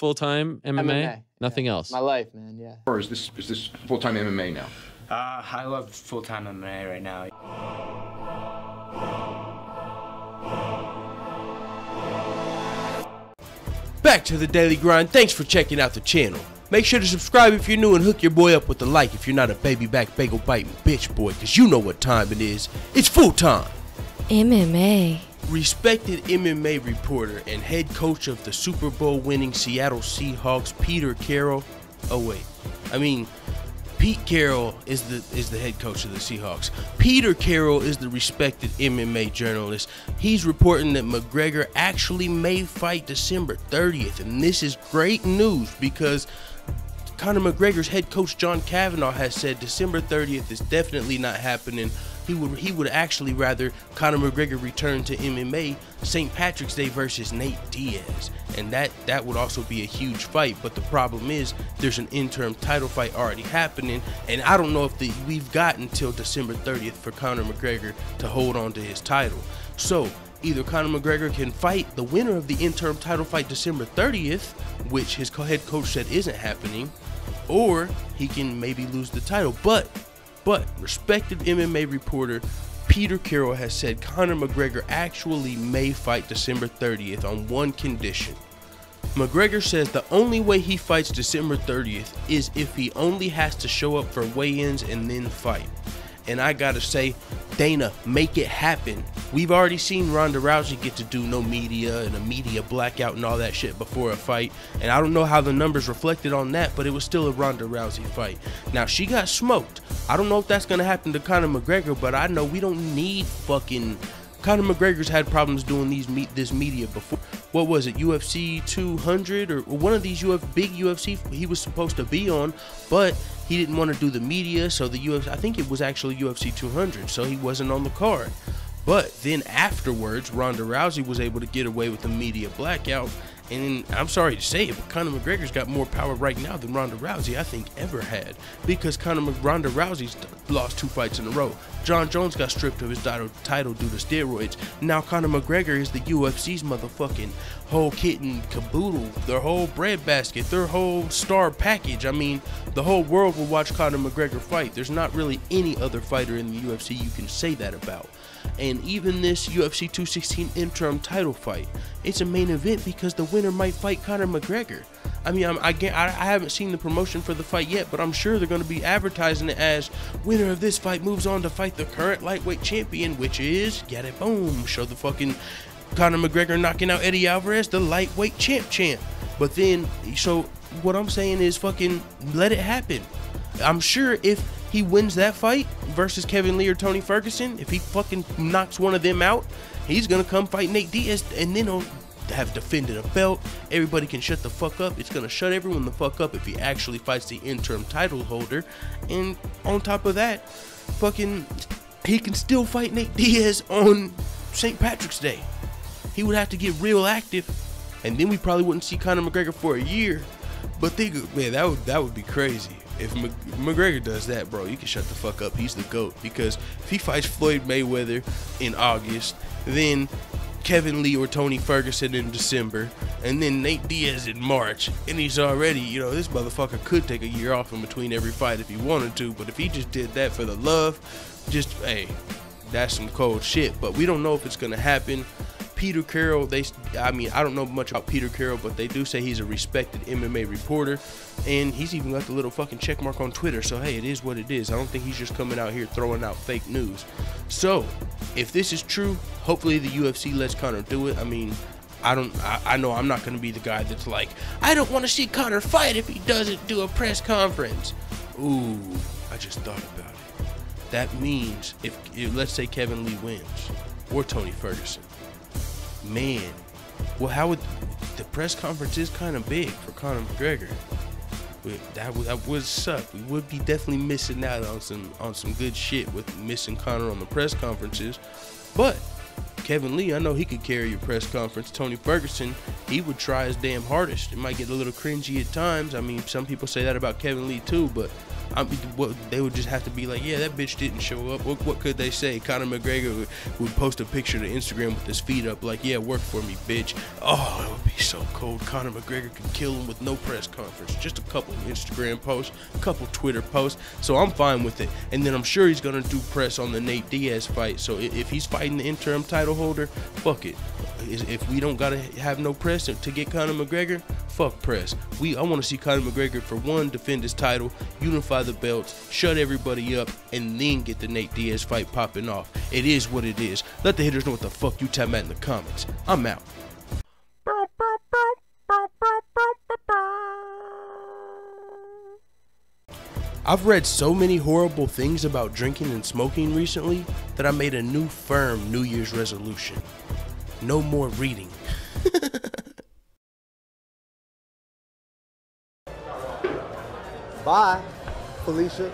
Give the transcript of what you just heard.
full-time MMA? MMA. Nothing Yeah. else? My life, man, yeah. Or is this full-time MMA now? I love full-time MMA right now. Back to the daily grind. Thanks for checking out the channel. Make sure to subscribe if you're new and hook your boy up with a like if you're not a baby back bagel biting bitch boy, cause you know what time it is. It's full time. MMA. Respected MMA reporter and head coach of the Super Bowl winning Seattle Seahawks, Peter Carroll. Oh wait, I mean Pete Carroll is the head coach of the Seahawks. Peter Carroll is the respected MMA journalist. He's reporting that McGregor actually may fight December 30th, and this is great news because Conor McGregor's head coach John Kavanagh has said December 30th is definitely not happening. He would actually rather Conor McGregor return to MMA St. Patrick's Day versus Nate Diaz, and that would also be a huge fight. But the problem is there's an interim title fight already happening, and I don't know if we've got until December 30th for Conor McGregor to hold on to his title. So either Conor McGregor can fight the winner of the interim title fight December 30th, which his head coach said isn't happening, or he can maybe lose the title. But respected MMA reporter Peter Carroll has said Conor McGregor actually may fight December 30th on one condition. McGregor says the only way he fights December 30th is if he only has to show up for weigh-ins and then fight. And I gotta say, Dana, make it happen. We've already seen Ronda Rousey get to do no media and a media blackout and all that shit before a fight. And I don't know how the numbers reflected on that, but it was still a Ronda Rousey fight. Now, she got smoked. I don't know if that's gonna happen to Conor McGregor, but I know we don't need fucking... Conor McGregor's had problems doing this media before. What was it, UFC 200 or one of these big UFC he was supposed to be on, but he didn't want to do the media, so the UFC, I think it was actually UFC 200, so he wasn't on the card. But then afterwards, Ronda Rousey was able to get away with the media blackout. And I'm sorry to say it, but Conor McGregor's got more power right now than Ronda Rousey, I think, ever had. Because Ronda Rousey's lost 2 fights in a row. John Jones got stripped of his title due to steroids. Now Conor McGregor is the UFC's motherfucking whole kit and caboodle, their whole breadbasket, their whole star package. I mean, the whole world will watch Conor McGregor fight. There's not really any other fighter in the UFC you can say that about. And even this UFC 216 interim title fight, it's a main event because the winner might fight Conor McGregor. I mean, I haven't seen the promotion for the fight yet, but I'm sure they're going to be advertising it as winner of this fight moves on to fight the current lightweight champion, which is, get it, boom, show the fucking Conor McGregor knocking out Eddie Alvarez, the lightweight champ. But then, so what I'm saying is fucking let it happen. I'm sure if he wins that fight versus Kevin Lee or Tony Ferguson, if he fucking knocks one of them out, he's gonna come fight Nate Diaz, and then he'll have defended a belt. Everybody can shut the fuck up. It's gonna shut everyone the fuck up if he actually fights the interim title holder. And on top of that, fucking he can still fight Nate Diaz on St. Patrick's Day. He would have to get real active, and then we probably wouldn't see Conor McGregor for a year. But think, man, that would be crazy. If McGregor does that, bro, you can shut the fuck up. He's the GOAT. Because if he fights Floyd Mayweather in August, then Kevin Lee or Tony Ferguson in December, and then Nate Diaz in March, and he's already, this motherfucker could take a year off in between every fight if he wanted to. But if he just did that for the love, hey, that's some cold shit. But we don't know if it's going to happen. Peter Carroll, I don't know much about Peter Carroll, but they do say he's a respected MMA reporter, and he's even got the little fucking check mark on Twitter, so hey, it is what it is. I don't think he's just coming out here throwing out fake news. So, if this is true, hopefully the UFC lets Conor do it. I mean, I know I'm not going to be the guy that's like, I don't want to see Conor fight if he doesn't do a press conference. Ooh, I just thought about it. That means if let's say Kevin Lee wins, or Tony Ferguson, man, well, how would the press conference is kind of big for Conor McGregor. That would suck. We would be definitely missing out on some good shit with missing Conor on the press conferences. But Kevin Lee, I know he could carry your press conference. Tony Ferguson, he would try his damn hardest. It might get a little cringy at times. I mean, some people say that about Kevin Lee too, but what they would just have to be like, yeah, that bitch didn't show up. What could they say? Conor McGregor would post a picture to Instagram with his feet up, like, yeah, work for me, bitch. Oh, it would be so cold. Conor McGregor could kill him with no press conference. Just a couple Instagram posts, a couple Twitter posts. So I'm fine with it. And then I'm sure he's gonna do press on the Nate Diaz fight. So if he's fighting the interim title holder, fuck it. If we don't gotta have no press to get Conor McGregor, fuck press. I want to see Conor McGregor, for one, defend his title, unify the belts, shut everybody up, and then get the Nate Diaz fight popping off. It is what it is. Let the haters know what the fuck you talking about in the comments. I'm out. I've read so many horrible things about drinking and smoking recently that I made a new firm New Year's resolution. No more reading. Bye, Felicia.